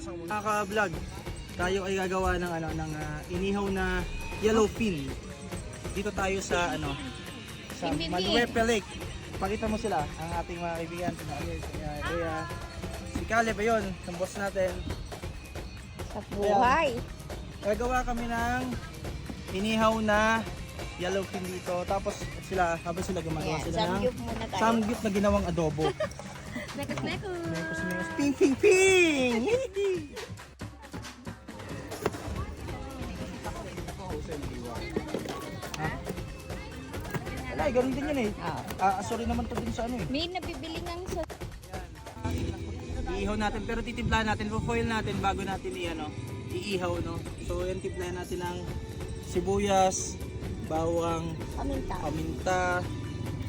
Mga ka-vlog, tayo ay gagawa ng inihaw na yellowfin. Dito tayo sa sa Manuepe Lake. Pakita mo sila, ang ating mga kaibigan, si Caleb ayun, ang boss natin. Sa buhay. Gagawa kami ng inihaw na yellowfin dito. Tapos sila, habang sila gumagawa sila ng Samgyup muna tayo. samgyup na ginawang adobo. Mekos. Ping ping ping! Wala, ganun din yan eh. Sorry naman to din sa ano eh. May nabibili ng sa... Iihaw natin, pero titimplahan natin, foil natin bago natin iihaw, no? So yan, timplahan natin ng sibuyas, bawang, paminta,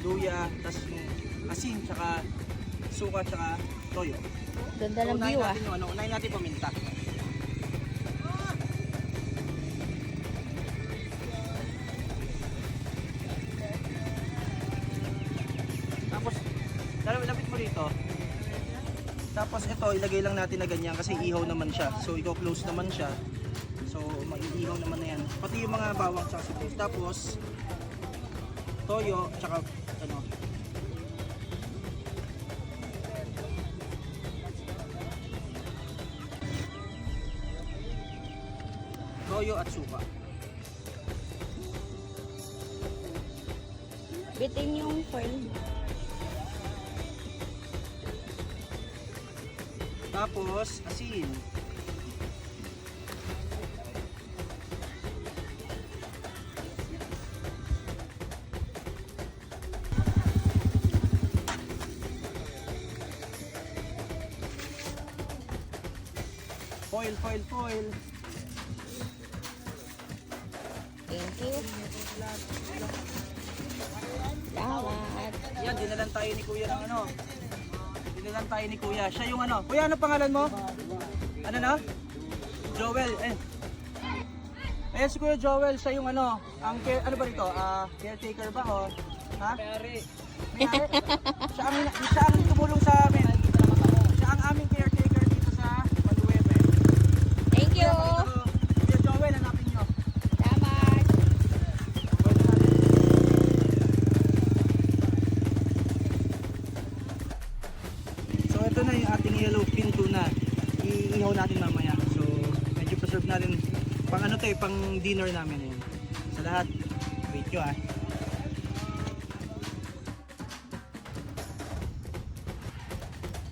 luya, tas yung asin, tsaka suka, tsaka toyo. Ganda ng view ah. Unahin natin paminta. Tapos, lapit mo dito. Tapos ito, ilagay lang natin na ganyan kasi ihaw naman siya. So, i-close naman siya. So, maiihaw naman na yan. Pati yung mga bawang tsaka sibuyas. Tapos, toyo, tsaka toyo at suka. Bitin yung foil. Tapos, asin. Foil. Thank you. Salamat. Yan, dinalan tayo ni Kuya ng Dinalan tayo ni Kuya. Siya yung Kuya, ano pangalan mo? Ano na? Joel. Ayan si Kuya Joel. Siya yung ano ba rito? Caretaker ba o? Ha? May-ari. Siya ang tumulong sa amin. Siya ang aming caretaker dito sa Manuepe. Thank you. Kuya Joel, hanapin nyo. Salamat. So ito na yung ating yellowfin tuna. Iihaw natin mamaya. So medyo preserve natin pang pang dinner namin yun. Sa lahat, wait nyo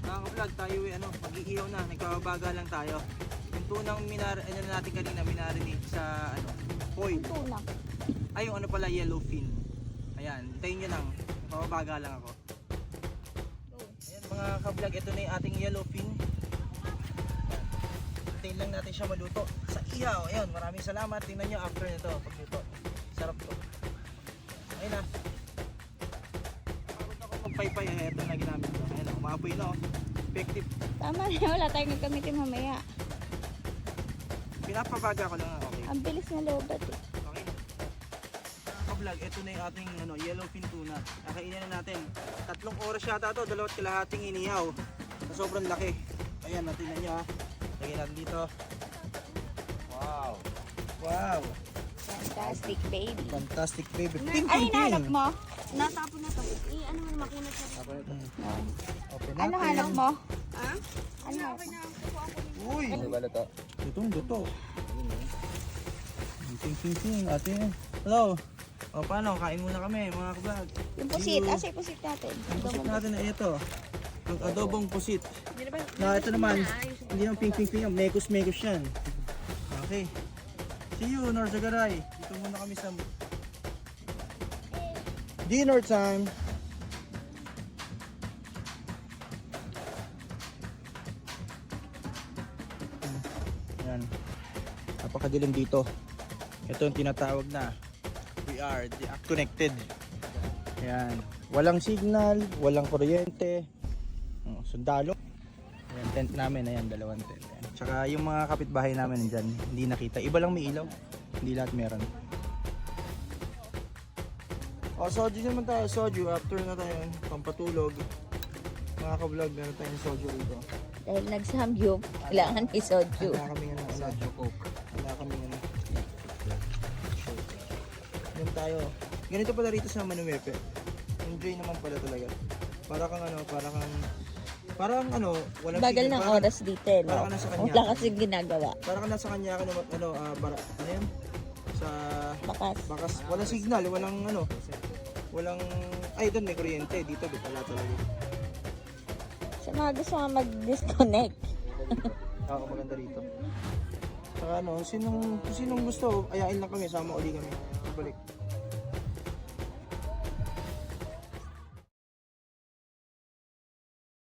Mga ka-vlog, tayo mag-iihaw na, nagkababaga lang tayo. Yung tunang natin kanina, minarinate sa foil. Tuna. Ay, yung pala, yellowfin. Ayan, hintayin nyo lang, nagkababaga lang ako. Ayan mga ka-vlog, ito na yung ating yellowfin. Hintayin lang natin siya maluto sa ihaw. Ayan, maraming salamat. Tingnan nyo after nito, pagluto. Sarap to. Ayun na. Pagod ako magpaypay, ito na ginamit ko. Ayan, umapoy na effective. Tama na, wala tayong gagamitin mamaya. Pinapabaga ko lang okay. Ang bilis na lobat eh. Okay na. Ka-vlog, ito na yung ating yellowfin tuna. Nakainin na natin. 3 oras yata to, 2 kalahating inihaw. Na sobrang laki. Ayan, natin nyo lagyan natin dito. Wow. Fantastic baby. Fantastic baby. Ay, hinahanap mo? Natapon na to. Ano mo makunat sa Open natin. Ano hanap mo? Ha? Ano? Uy! Ito, duto. Ting. Ate. Hello. O paano? Kain muna kami mga ka-vlog. Yung pusit. Asa yung pusit natin? Ang pusit natin ay ito. Ang adobong pusit. Na ito naman, hindi naman ping. Mekos yan. Okay. See you, Norzagaray. Dito muna kami sa dinner time. Ayan. Napakadilim dito. Ito yung tinatawag na we are connected. Ayan. Walang signal, walang kuryente. Sundalo. Ayan, tent namin. Ayan, 2 tent. Ayan. Tsaka yung mga kapitbahay namin dyan, hindi nakita. Iba lang may ilaw. Hindi lahat meron. Soju naman tayo. Soju. After na tayo. Pampatulog. Mga ka-vlog, meron tayong soju dito. Dahil nagsamgyup, kailangan may soju. Handa kami ano, soju coke. Handa kami ano. Yan tayo. Ganito pala rito sa Manuepe. Enjoy naman pala talaga. Parang walang Bagal signal. ng Parang- oras dito, no? parang nasa kanya. Wala kasi ginagawa. Parang ka nasa kanya, ano yan? Sa Bakas. bakas, walang signal, walang, ay doon may kuryente, dito wala talaga. Sa mga gusto nga mag-disconnect. Oo, maganda rito. Saka sinong gusto, ayain lang kami, sama uli kami. Balik.